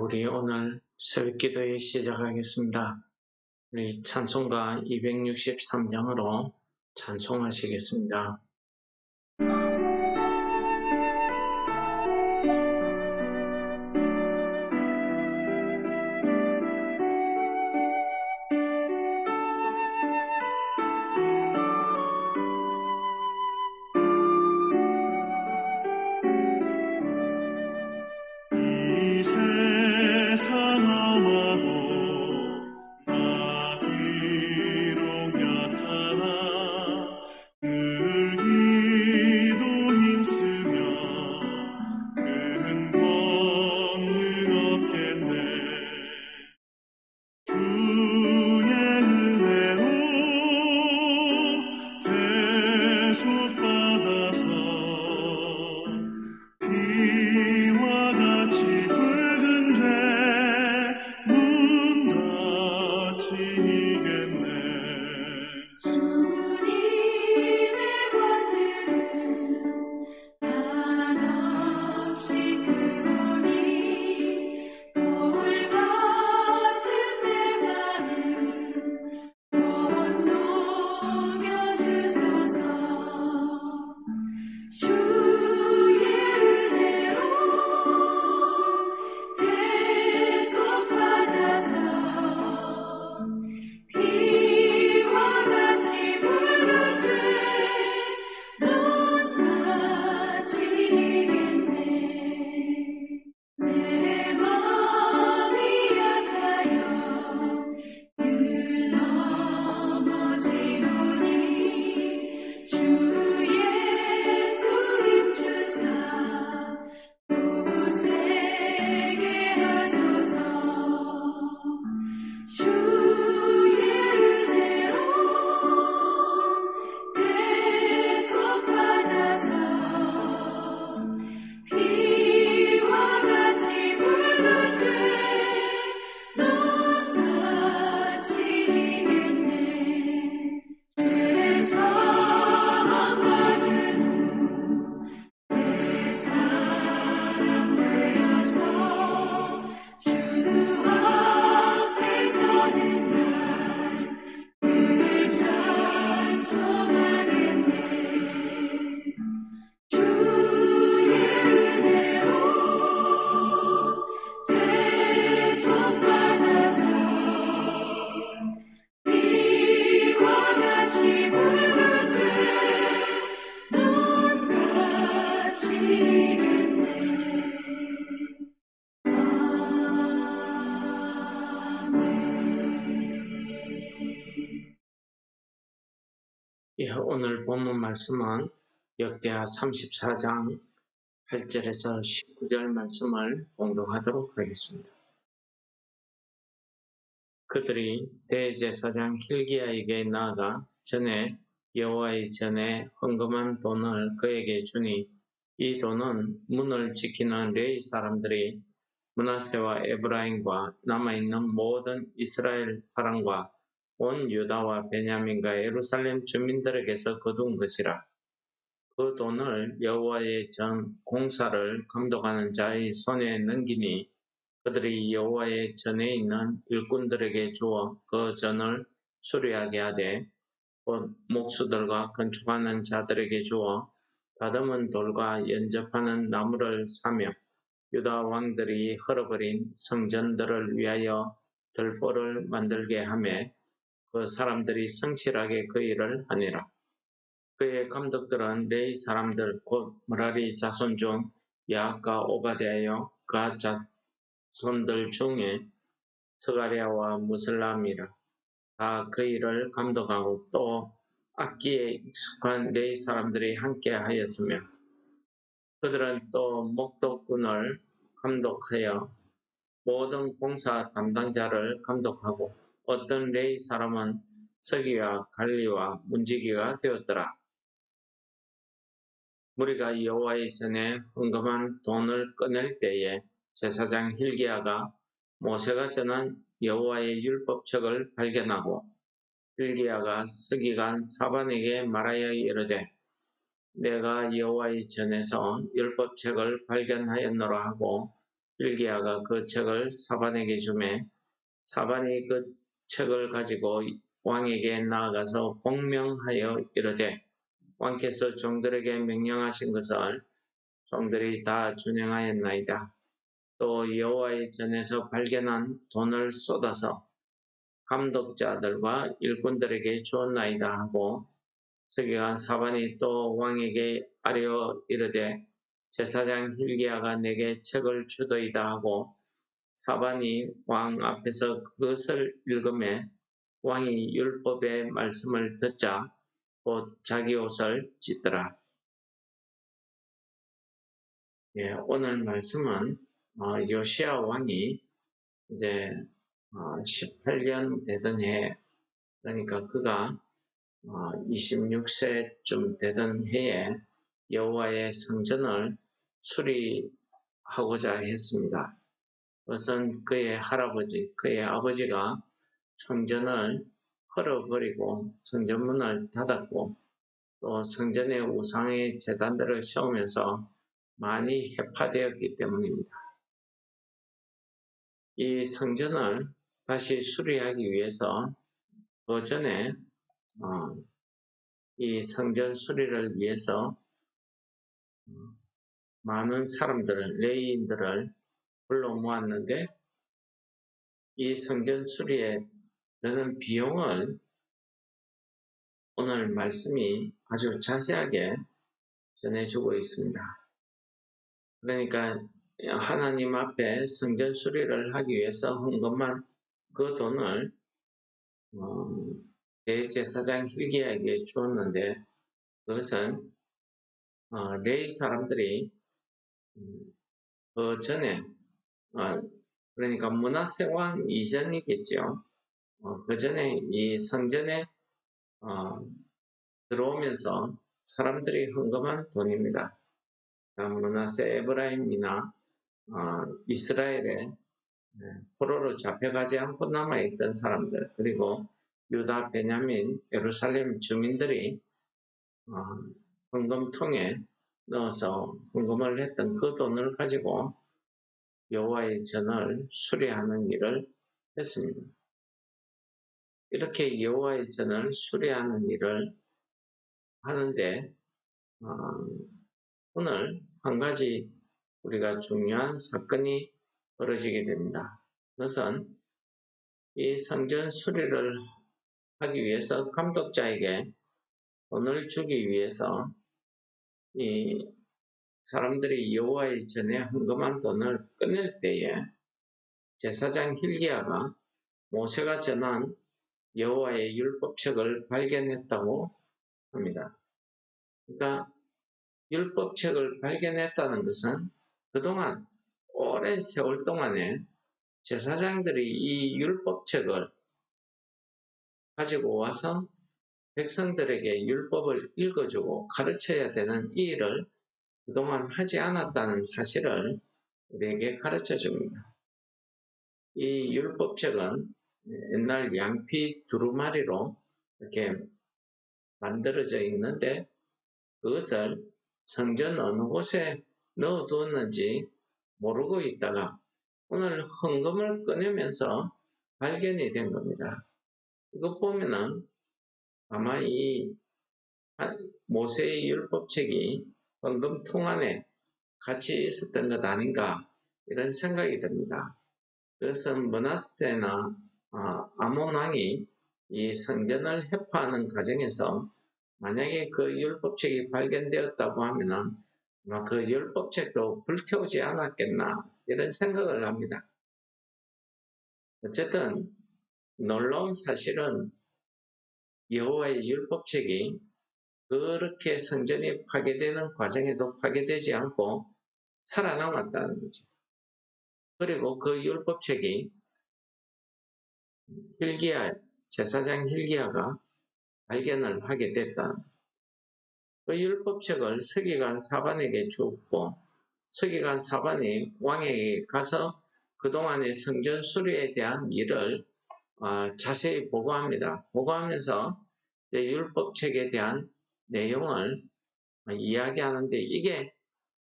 우리 오늘 새벽 기도회 시작하겠습니다. 우리 찬송가 263장으로 찬송하시겠습니다. 이 세상 험하고 나 비록 약하나 늘 기도 힘쓰며 큰 권능 얻겠네. 주의 은혜로 계속 받아서 비와 같이 붉은 죄문같이 이겠네. 주님의 권능은 한없이 크오니 돌같은 내 마음 못 녹여주소서. 주의 은혜로 계속 받아서 비와 같이 붉은 죄 눈같이 이겠네. 내 마음이 약하여 늘 넘어지오니 주 예수 힘주사 굳세게 하소서. 주의 은혜로 계속 받아서 비와 같이 붉은 죄 눈같이 이겠네. 죄사함 받은 후 새 사람 되어서 주 앞에 서는 날 늘 찬송하겠네. 주의 은혜로 계속 받아서 비와 같이 붉은 죄 눈같이 이겠네. 오늘 본문 말씀은 역대하 34장 8절에서 19절 말씀을 봉독하도록 하겠습니다. 그들이 대제사장 hil기야에게 나아가 전에 여호와의 전에 헌금한 돈을 그에게 주니 이 돈은 문을 지키는 레위 사람들이 므낫세와 에브라임과 남아있는 모든 이스라엘 사람과 온 유다와 베냐민과 예루살렘 주민들에게서 거둔 것이라. 그 돈을 여호와의 전 공사를 감독하는 자의 손에 넘기니 그들이 여호와의 전에 있는 일꾼들에게 주어 그 전을 수리하게 하되 곧 목수들과 건축하는 자들에게 주어 다듬은 돌과 연접하는 나무를 사며 유다 왕들이 헐어버린 성전들을 위하여 들보를 만들게 하매 그 사람들이 성실하게 그 일을 하니라. 그의 감독들은 레위 사람들 곧 므라리 자손 중 야합과 오바댜여 그 자손들 중에 스가랴와 무슬람이라. 다 그 일을 감독하고 또 악기에 익숙한 레위 사람들이 함께 하였으며 그들은 또 목독군을 감독하여 모든 공사 담당자를 감독하고 어떤 레위 사람은 서기와 관리와 문지기가 되었더라. 무리가 여호와의 전에 헌금한 돈을 꺼낼 때에 제사장 hil기야가 모세가 전한 여호와의 율법책을 발견하고 hil기야가 서기관 사반에게 말하여 이르되 내가 여호와의 전에서 율법책을 발견하였노라 하고 hil기야가 그 책을 사반에게 주매 사반이 그 책을 가지고 왕에게 나아가서 복명하여 이르되 왕께서 종들에게 명령하신 것을 종들이 다 준행하였나이다. 또 여호와의 전에서 발견한 돈을 쏟아서 감독자들과 일꾼들에게 주었나이다 하고 서기관 사반이 또 왕에게 아뢰어 이르되 제사장 hil기야가 내게 책을 주더이다 하고 사반이 왕 앞에서 그것을 읽음에 왕이 율법의 말씀을 듣자 곧 자기 옷을 찢더라. 오늘 말씀은 요시야 왕이 이제 18년 되던 해, 그러니까 그가 26세쯤 되던 해에 여호와의 성전을 수리하고자 했습니다. 그것은 그의 할아버지, 그의 아버지가 성전을 헐어버리고 성전문을 닫았고 또 성전의 우상의 제단들을 세우면서 많이 해파되었기 때문입니다. 이 성전을 다시 수리하기 위해서 그 전에 이 성전 수리를 위해서 많은 사람들을, 레위인들을 불러 모았는데 이 성전 수리에 드는 비용을 오늘 말씀이 아주 자세하게 전해주고 있습니다. 그러니까 하나님 앞에 성전 수리를 하기 위해서 헌금한 그 돈을 대제사장 hil기야에게 주었는데 그것은 레위 사람들이 그 전에 그러니까 므낫세 왕 이전이겠죠. 그 전에 이 성전에 들어오면서 사람들이 헌금한 돈입니다. 므낫세 에브라임이나 이스라엘에 포로로 잡혀가지 않고 남아있던 사람들 그리고 유다, 베냐민, 예루살렘 주민들이 헌금통에 넣어서 헌금을 했던 그 돈을 가지고 여호와의 전을 수리하는 일을 했습니다. 이렇게 여호와의 전을 수리하는 일을 하는데 오늘 한 가지 우리가 중요한 사건이 벌어지게 됩니다. 그것은 이 성전 수리를 하기 위해서 감독자에게 돈을 주기 위해서 이 사람들이 여호와의 전에 헌금한 돈을 꺼낼 때에 제사장 hil기야가 모세가 전한 여호와의 율법책을 발견했다고 합니다. 그러니까 율법책을 발견했다는 것은 그동안 오랜 세월 동안에 제사장들이 이 율법책을 가지고 와서 백성들에게 율법을 읽어주고 가르쳐야 되는 이 일을 그동안 하지 않았다는 사실을 우리에게 가르쳐 줍니다. 이 율법책은 옛날 양피 두루마리로 이렇게 만들어져 있는데 그것을 성전 어느 곳에 넣어두었는지 모르고 있다가 오늘 헌금을 꺼내면서 발견이 된 겁니다. 이거 보면은 아마 이 모세의 율법책이 헌금통 안에 같이 있었던 것 아닌가 이런 생각이 듭니다. 그래서 므낫세나 아몬 왕이 이 성전을 해파하는 과정에서 만약에 그 율법책이 발견되었다고 하면은 아마 그 율법책도 불태우지 않았겠나 이런 생각을 합니다. 어쨌든 놀라운 사실은 여호와의 율법책이 그렇게 성전이 파괴되는 과정에도 파괴되지 않고 살아남았다는 거죠. 그리고 그 율법책이 제사장 hil기야가 발견을 하게 됐다. 그 율법책을 서기관 사반에게 주었고 서기관 사반이 왕에게 가서 그동안의 성전 수리에 대한 일을 자세히 보고합니다. 보고하면서 율법책에 대한 내용을 이야기하는데 이게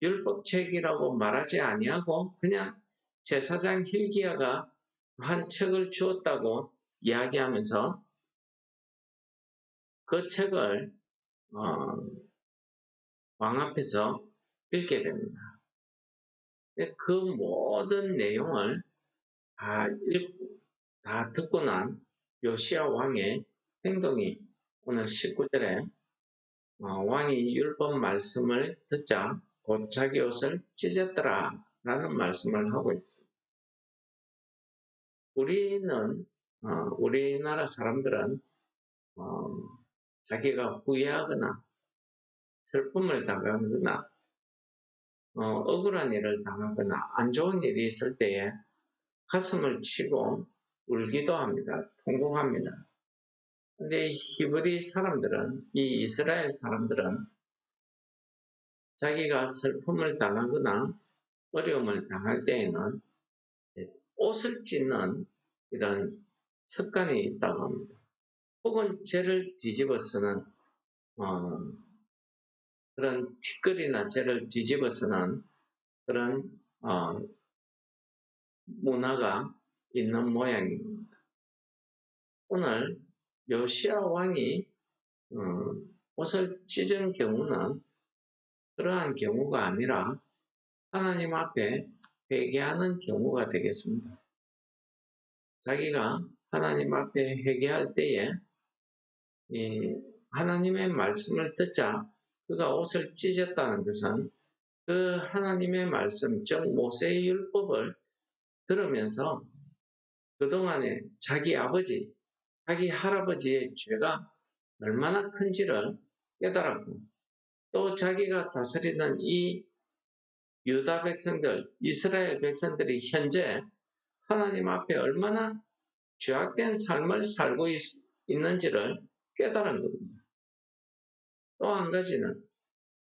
율법책이라고 말하지 아니하고 그냥 제사장 hil기야가 한 책을 주었다고 이야기하면서 그 책을 왕 앞에서 읽게 됩니다. 그 모든 내용을 다 듣고 난 요시야 왕의 행동이 오늘 19절에 왕이 율법 말씀을 듣자 곧 자기 옷을 찢었더라 라는 말씀을 하고 있습니다. 우리나라 사람들은 자기가 후회하거나 슬픔을 당하거나 억울한 일을 당하거나 안 좋은 일이 있을 때에 가슴을 치고 울기도 합니다. 통곡합니다. 근데 히브리 사람들은, 이 이스라엘 사람들은 자기가 슬픔을 당하거나 어려움을 당할 때에는 옷을 찢는 이런 습관이 있다고 합니다. 혹은 죄를 뒤집어 쓰는 그런 티끌이나 죄를 뒤집어 쓰는 그런 문화가 있는 모양입니다. 오늘 요시야 왕이 옷을 찢은 경우는 그러한 경우가 아니라 하나님 앞에 회개하는 경우가 되겠습니다. 자기가 하나님 앞에 회개할 때에 하나님의 말씀을 듣자 그가 옷을 찢었다는 것은 그 하나님의 말씀, 즉 모세의 율법을 들으면서 그동안에 자기 아버지, 자기 할아버지의 죄가 얼마나 큰지를 깨달았고 또 자기가 다스리는 이 유다 백성들, 이스라엘 백성들이 현재 하나님 앞에 얼마나 죄악된 삶을 살고 있는지를 깨달은 겁니다. 또 한 가지는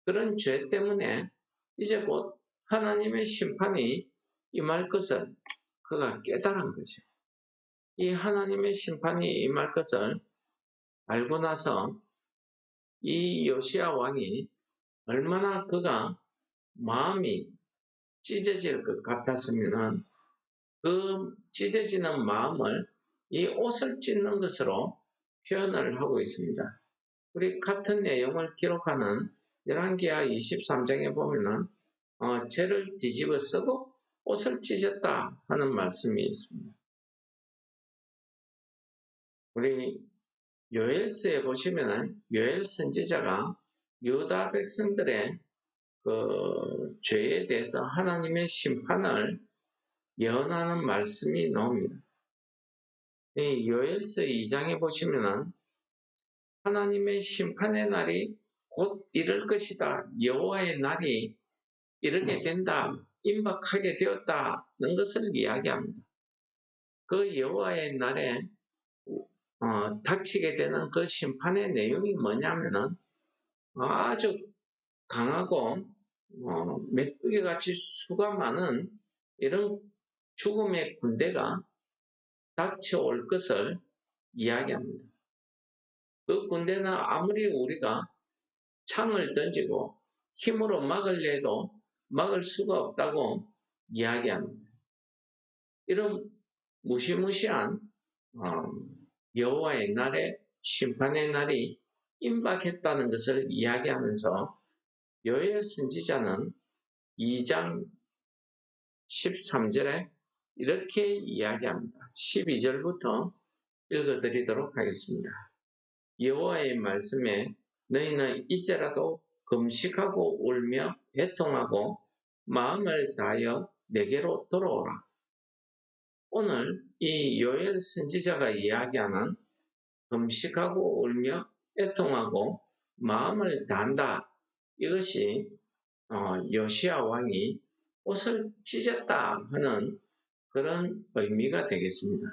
그런 죄 때문에 이제 곧 하나님의 심판이 임할 것을 그가 깨달은 거죠. 이 하나님의 심판이 임할 것을 알고 나서 이 요시야 왕이 얼마나 그가 마음이 찢어질 것 같았으면 그 찢어지는 마음을 이 옷을 찢는 것으로 표현을 하고 있습니다. 우리 같은 내용을 기록하는 열왕기하 23장에 보면은 죄를 뒤집어 쓰고 옷을 찢었다 하는 말씀이 있습니다. 우리 요엘서에 보시면은 요엘 선지자가 유다 백성들의 그 죄에 대해서 하나님의 심판을 예언하는 말씀이 나옵니다. 이 요엘서 2장에 보시면은 하나님의 심판의 날이 곧 이를 것이다. 여호와의 날이 이르게 된다. 임박하게 되었다는 것을 이야기합니다. 그 여호와의 날에 닥치게 되는 그 심판의 내용이 뭐냐면은 아주 강하고 메뚜기 같이 수가 많은 이런 죽음의 군대가 닥쳐올 것을 이야기합니다. 그 군대는 아무리 우리가 창을 던지고 힘으로 막으려 해도 막을 수가 없다고 이야기합니다. 이런 무시무시한 여호와의 날에 심판의 날이 임박했다는 것을 이야기하면서 요엘 선지자는 2장 13절에 이렇게 이야기합니다. 12절부터 읽어드리도록 하겠습니다. 여호와의 말씀에 너희는 이제라도 금식하고 울며 애통하고 마음을 다하여 내게로 돌아오라. 오늘 이 요엘 선지자가 이야기하는 금식하고 울며 애통하고 마음을 다한다. 이것이 요시야 왕이 옷을 찢었다 하는 그런 의미가 되겠습니다.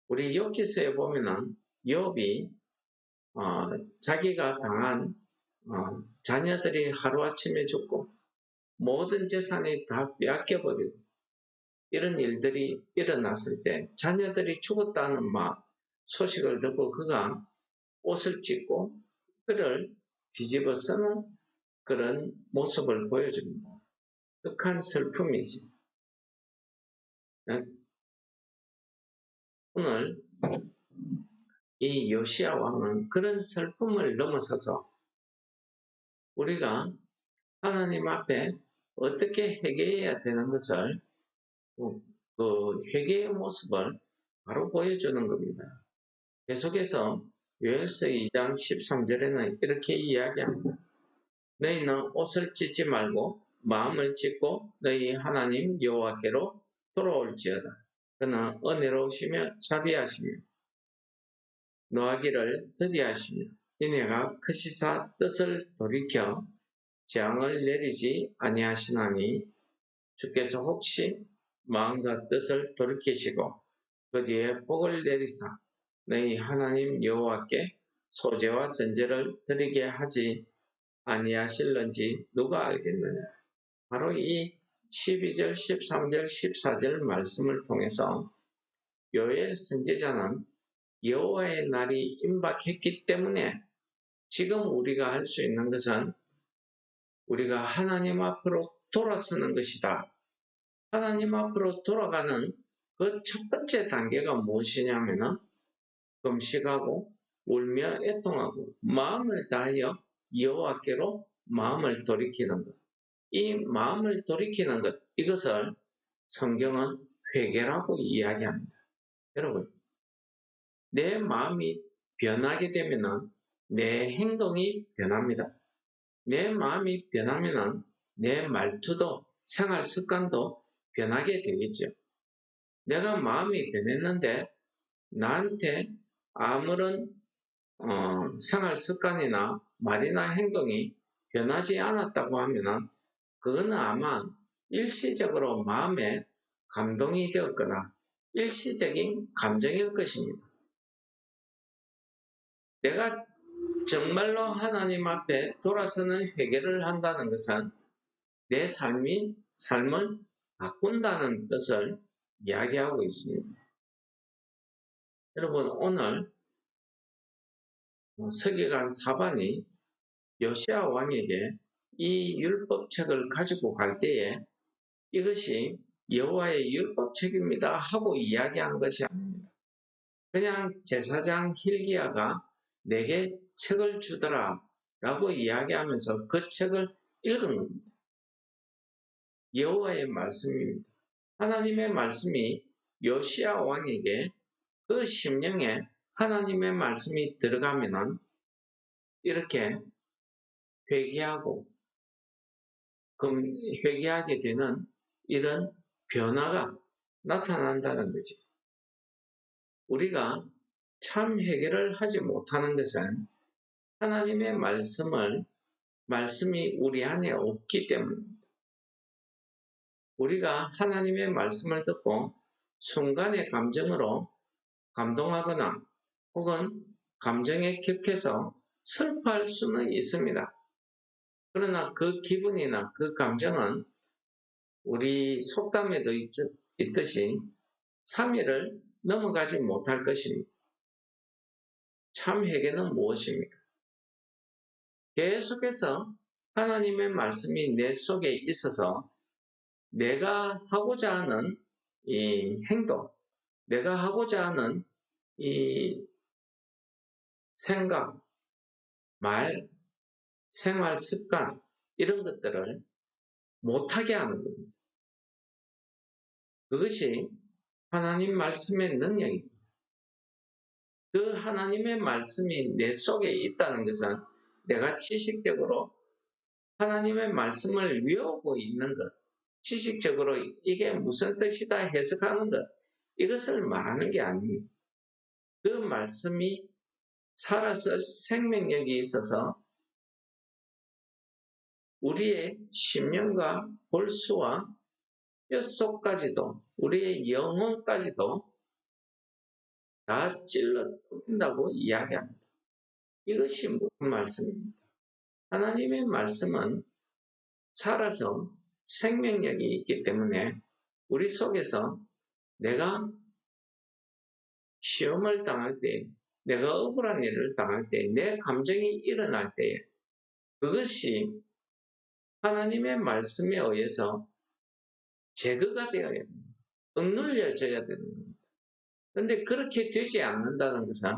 우리 욥기서에 보면은 욥이 자기가 당한 자녀들이 하루아침에 죽고 모든 재산이 다 빼앗겨버리고 이런 일들이 일어났을 때 자녀들이 죽었다는 소식을 듣고 그가 옷을 찢고 그를 뒤집어 쓰는 그런 모습을 보여줍니다. 극한 슬픔이지. 오늘 이 요시야 왕은 그런 슬픔을 넘어서서 우리가 하나님 앞에 어떻게 회개해야 되는 것을 그 회개의 모습을 바로 보여주는 겁니다. 계속해서 요엘서 2장 13절에는 이렇게 이야기합니다. 너희는 옷을 찢지 말고 마음을 찢고 너희 하나님 여호와께로 돌아올지어다. 그는 은혜로우시며 자비하시며 노하기를 더디하시며 이내가 크시사 뜻을 돌이켜 재앙을 내리지 아니하시나니 주께서 혹시 마음과 뜻을 돌이키시고 그 뒤에 복을 내리사 너희 하나님 여호와께 소제와 전제를 드리게 하지 아니하실런지 누가 알겠느냐. 바로 이 12절, 13절, 14절 말씀을 통해서 요엘 선지자는 여호와의 날이 임박했기 때문에 지금 우리가 할 수 있는 것은 우리가 하나님 앞으로 돌아서는 것이다. 하나님 앞으로 돌아가는 그 첫 번째 단계가 무엇이냐면은 금식하고 울며 애통하고 마음을 다하여 여호와께로 마음을 돌이키는 것. 이 마음을 돌이키는 것, 이것을 성경은 회개라고 이야기합니다. 여러분, 내 마음이 변하게 되면 내 행동이 변합니다. 내 마음이 변하면 내 말투도 생활 습관도 변하게 되겠죠. 내가 마음이 변했는데 나한테 아무런 생활 습관이나 말이나 행동이 변하지 않았다고 하면 그거는 아마 일시적으로 마음에 감동이 되었거나 일시적인 감정일 것입니다. 내가 정말로 하나님 앞에 돌아서는 회개를 한다는 것은 내 삶을 바꾼다는 뜻을 이야기하고 있습니다. 여러분, 오늘 서기관 사반이 요시야 왕에게 이 율법책을 가지고 갈 때에 이것이 여호와의 율법책입니다 하고 이야기한 것이 아닙니다. 그냥 제사장 hil기야가 내게 책을 주더라 라고 이야기하면서 그 책을 읽은 겁니다. 여호와의 말씀입니다. 하나님의 말씀이 요시야 왕에게 그 심령에 하나님의 말씀이 들어가면 이렇게 회개하고 회개하게 되는 이런 변화가 나타난다는 거지. 우리가 참 회개를 하지 못하는 것은 하나님의 말씀이 우리 안에 없기 때문입니다. 우리가 하나님의 말씀을 듣고 순간의 감정으로 감동하거나 혹은 감정에 격해서 슬퍼할 수는 있습니다. 그러나 그 기분이나 그 감정은 우리 속담에도 있듯이 3일을 넘어가지 못할 것입니다. 참 회개는 무엇입니까? 계속해서 하나님의 말씀이 내 속에 있어서 내가 하고자 하는 이 행동, 내가 하고자 하는 이 생각, 말, 생활 습관 이런 것들을 못하게 하는 겁니다. 그것이 하나님 말씀의 능력입니다. 그 하나님의 말씀이 내 속에 있다는 것은 내가 지식적으로 하나님의 말씀을 외우고 있는 것, 지식적으로 이게 무슨 뜻이다 해석하는 것, 이것을 말하는 게 아닙니다. 그 말씀이 살아서 생명력이 있어서 우리의 심령과 골수와 뼛속까지도 우리의 영혼까지도 다 찔러 뜯는다고 이야기합니다. 이것이 무슨 말씀입니까? 하나님의 말씀은 살아서 생명력이 있기 때문에 우리 속에서 내가 시험을 당할 때, 내가 억울한 일을 당할 때, 내 감정이 일어날 때 그것이 하나님의 말씀에 의해서 제거가 되어야 합니다. 억눌려져야 되는 겁니다. 그런데 그렇게 되지 않는다는 것은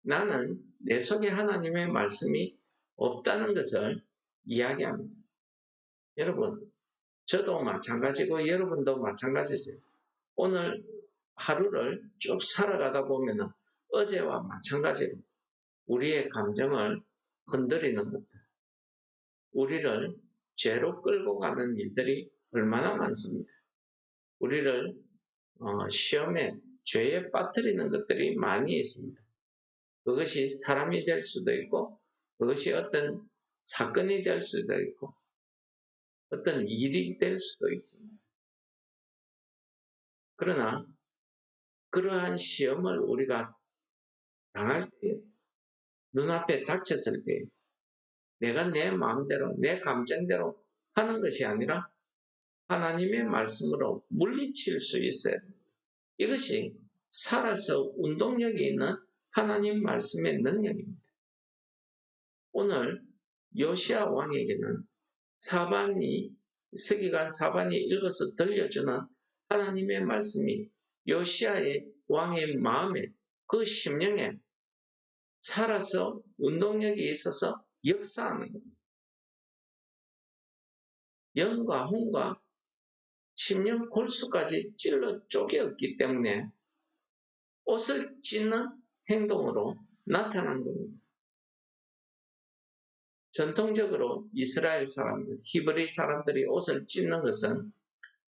나는 내 속에 하나님의 말씀이 없다는 것을 이야기합니다. 여러분, 저도 마찬가지고 여러분도 마찬가지죠. 오늘 하루를 쭉 살아가다 보면 어제와 마찬가지로 우리의 감정을 건드리는 것들, 우리를 죄로 끌고 가는 일들이 얼마나 많습니다. 우리를 시험에 죄에 빠뜨리는 것들이 많이 있습니다. 그것이 사람이 될 수도 있고 그것이 어떤 사건이 될 수도 있고 어떤 일이 될 수도 있습니다. 그러나 그러한 시험을 우리가 당할 때, 눈앞에 닥쳤을 때 내가 내 마음대로 내 감정대로 하는 것이 아니라 하나님의 말씀으로 물리칠 수 있어요. 이것이 살아서 운동력이 있는 하나님 말씀의 능력입니다. 오늘 요시야 왕에게는 서기관 사반이 읽어서 들려주는 하나님의 말씀이 요시야의 왕의 마음에 그 심령에 살아서 운동력이 있어서 역사하는 겁니다. 영과 혼과 심령 골수까지 찔러 쪼개었기 때문에 옷을 찢는 행동으로 나타난 겁니다. 전통적으로 이스라엘 사람들, 히브리 사람들이 옷을 찢는 것은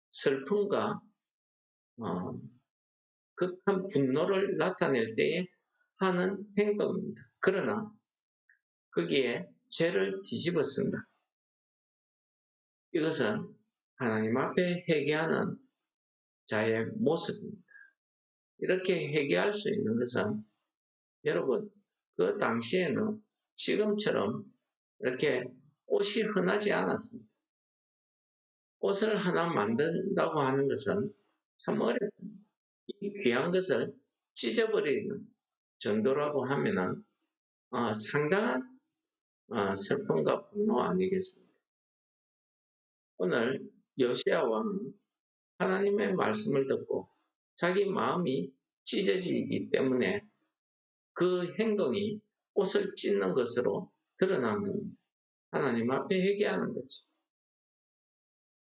슬픔과 극한 분노를 나타낼 때에 하는 행동입니다. 그러나 거기에 죄를 뒤집어 쓴다. 이것은 하나님 앞에 회개하는 자의 모습입니다. 이렇게 회개할 수 있는 것은 여러분 그 당시에는 지금처럼 이렇게 옷이 흔하지 않았습니다. 옷을 하나 만든다고 하는 것은 참 어렵습니다. 이 귀한 것을 찢어버리는 정도라고 하면은 상당한 슬픔과 분노 아니겠습니까? 오늘 요시야 왕은 하나님의 말씀을 듣고 자기 마음이 찢어지기 때문에 그 행동이 옷을 찢는 것으로 드러난 겁니다. 하나님 앞에 회개하는 거죠.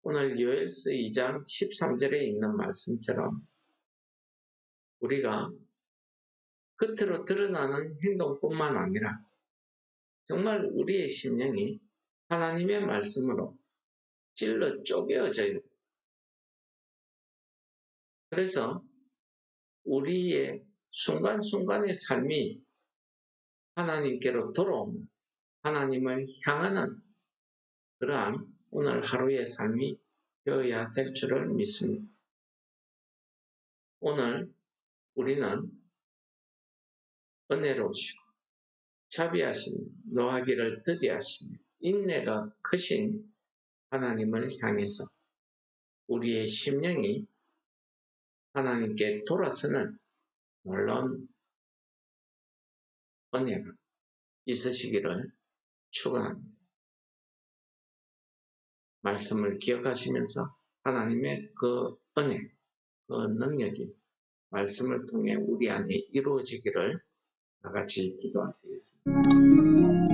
오늘 요엘서 2장 13절에 있는 말씀처럼 우리가 겉으로 드러나는 행동뿐만 아니라 정말 우리의 심령이 하나님의 말씀으로 찔러 쪼개어져요. 그래서 우리의 순간순간의 삶이 하나님께로 돌아오는 하나님을 향하는 그러한 오늘 하루의 삶이 되어야 될 줄을 믿습니다. 오늘 우리는 은혜로우시고 자비하시며 노하기를 더디하시며 인내가 크신 하나님을 향해서 우리의 심령이 하나님께 돌아서는 놀라운 은혜가 있으시기를 축원합니다. 말씀을 기억하시면서 하나님의 그 은혜, 그 능력이 말씀을 통해 우리 안에 이루어지기를 다 같이 기도하시겠습니다.